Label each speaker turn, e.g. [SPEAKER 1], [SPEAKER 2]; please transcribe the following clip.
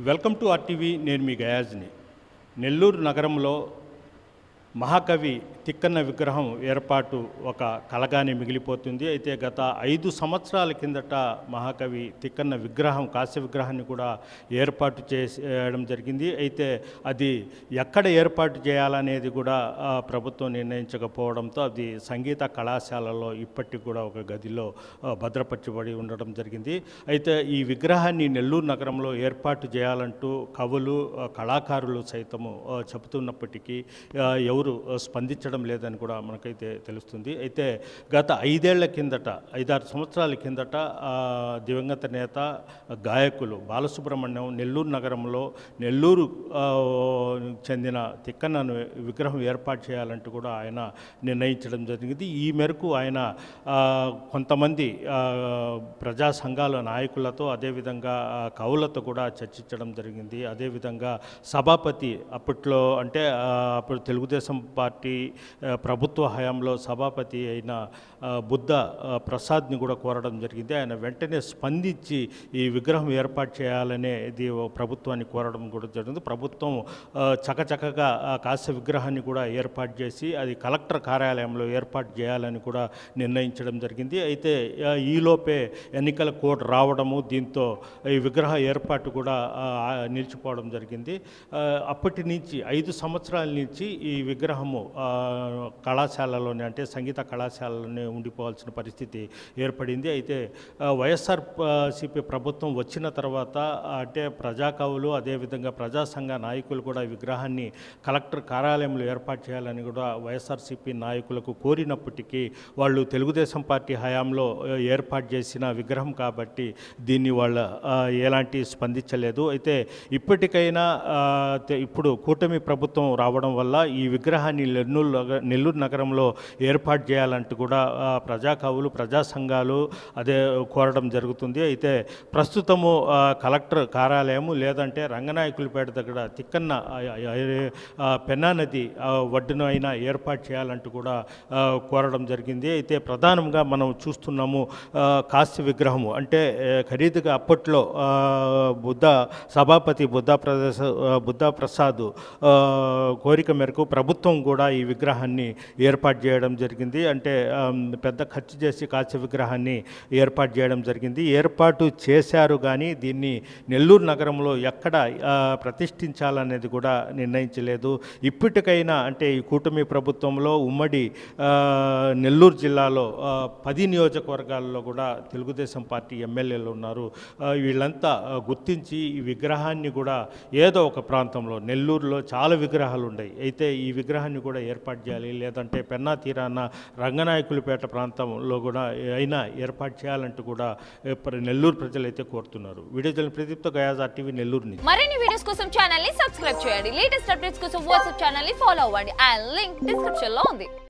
[SPEAKER 1] Welcome to RTV. నేను మీ గయాజ్ని. నెల్లూరు నగరంలో మహాకవి తిక్కన్న విగ్రహం ఏర్పాటు ఒక కలగానే మిగిలిపోతుంది. అయితే గత 5 సంవత్సరాల కిందట మహాకవి తిక్కన్న విగ్రహం, కాంస్య విగ్రహాన్ని కూడా ఏర్పాటు చేయడం జరిగింది. అయితే అది ఎక్కడ ఏర్పాటు చేయాలనేది కూడా ప్రభుత్వం నిర్ణయించకపోవడంతో అది సంగీత కళాశాలలో ఇప్పటికి కూడా ఒక గదిలో భద్రపరచబడి ఉండడం జరిగింది. అయితే ఈ విగ్రహాన్ని నెల్లూరు నగరంలో ఏర్పాటు చేయాలంటూ కవులు, కళాకారులు సైతము చెబుతున్నప్పటికీ ఎవరు స్పందించడం లేదని కూడా మనకైతే తెలుస్తుంది. అయితే గత 5-6 సంవత్సరాల కిందట దివంగత నేత, గాయకులు బాలసుబ్రహ్మణ్యం నెల్లూరు నగరంలో నెల్లూరు చెందిన తిక్కన్నను విగ్రహం ఏర్పాటు చేయాలంటూ కూడా ఆయన నిర్ణయించడం జరిగింది. ఈ మేరకు ఆయన కొంతమంది ప్రజా సంఘాల నాయకులతో, అదేవిధంగా కవులతో కూడా చర్చించడం జరిగింది. అదేవిధంగా సభాపతి, అప్పట్లో అంటే అప్పుడు తెలుగుదేశం పార్టీ ప్రభుత్వ హయాంలో సభాపతి అయిన బుద్ధ ప్రసాద్ని కూడా కోరడం జరిగింది. ఆయన వెంటనే స్పందించి ఈ విగ్రహం ఏర్పాటు చేయాలనే ఇది ప్రభుత్వాన్ని కోరడం కూడా జరిగింది. ప్రభుత్వం చకచకగా కాంస్య విగ్రహాన్ని కూడా ఏర్పాటు చేసి అది కలెక్టర్ కార్యాలయంలో ఏర్పాటు చేయాలని కూడా నిర్ణయించడం జరిగింది. అయితే ఈలోపే ఎన్నికల కోడ్ రావడము, దీంతో ఈ విగ్రహ ఏర్పాటు కూడా నిలిచిపోవడం జరిగింది. అప్పటి నుంచి 5 సంవత్సరాల నుంచి ఈ విగ్రహము కళాశాలలోనే, అంటే సంగీత కళాశాలలోనే ఉండిపోవాల్సిన పరిస్థితి ఏర్పడింది. అయితే వైఎస్ఆర్సీపీ ప్రభుత్వం వచ్చిన తర్వాత అంటే ప్రజాకవులు, అదేవిధంగా ప్రజా సంఘ నాయకులు కూడా ఈ విగ్రహాన్ని కలెక్టర్ కార్యాలయంలో ఏర్పాటు చేయాలని కూడా వైఎస్ఆర్సీపీ నాయకులకు కోరినప్పటికీ వాళ్ళు తెలుగుదేశం పార్టీ హయాంలో ఏర్పాటు చేసిన విగ్రహం కాబట్టి దీన్ని వాళ్ళ ఎలాంటి స్పందించలేదు. అయితే ఇప్పటికైనా ఇప్పుడు కూటమి ప్రభుత్వం రావడం వల్ల ఈ విగ్రహాన్ని నెల్లూరు నగరంలో ఏర్పాటు చేయాలంటూ కూడా ప్రజా కవులు, ప్రజా సంఘాలు కోరడం జరుగుతుంది. అయితే ప్రస్తుతము కలెక్టర్ కార్యాలయము లేదంటే రంగనాయకులపేట దగ్గర తిక్కన్న పెన్నా నది ఒడ్డున అయినా ఏర్పాటు చేయాలంటూ కూడా కోరడం జరిగింది. అయితే ప్రధానంగా మనం చూస్తున్నాము కాంస్య విగ్రహము అంటే ఖరీదుగా అప్పట్లో సభాపతి బుద్ధ ప్రసాద్ కోరిక మేరకు ప్రభుత్వం కూడా ఈ విగ్రహాన్ని ఏర్పాటు చేయడం జరిగింది. అంటే పెద్ద ఖర్చు చేసి కాంస్య విగ్రహాన్ని ఏర్పాటు చేయడం జరిగింది. ఏర్పాటు చేశారు కానీ దీన్ని నెల్లూరు నగరంలో ఎక్కడ ప్రతిష్ఠించాలనేది కూడా నిర్ణయించలేదు. ఇప్పటికైనా అంటే ఈ కూటమి ప్రభుత్వంలో ఉమ్మడి నెల్లూరు జిల్లాలో 10 నియోజకవర్గాల్లో కూడా తెలుగుదేశం పార్టీ ఎమ్మెల్యేలు ఉన్నారు. వీళ్ళంతా గుర్తించి ఈ విగ్రహాన్ని కూడా ఏదో ఒక ప్రాంతంలో, నెల్లూరులో చాలా విగ్రహాలు ఉన్నాయి, అయితే ఈ విగ్రహాన్ని కూడా ఏర్పాటు చేయాలి, లేదంటే పెన్నా తీరాన రంగనాయకులపేట ప్రాంతంలో కూడా అయినా ఏర్పాటు చేయాలంటూ కూడా నెల్లూరు ప్రజలు అయితే కోరుతున్నారు. వీడియో జర్నలిస్ట్ ప్రదీప్తో గయాజ్, ఆర్టీవీ నెల్లూరు నుంచి.
[SPEAKER 2] మరిన్ని వీడియోస్ కోసం ఛానల్ ని సబ్స్క్రైబ్ చేయండి. లేటెస్ట్ అప్డేట్స్ కోసం వాట్సాప్ ఛానల్ ని ఫాలో అవ్వండి. ఆ లింక్ డిస్క్రిప్షన్ లో ఉంది.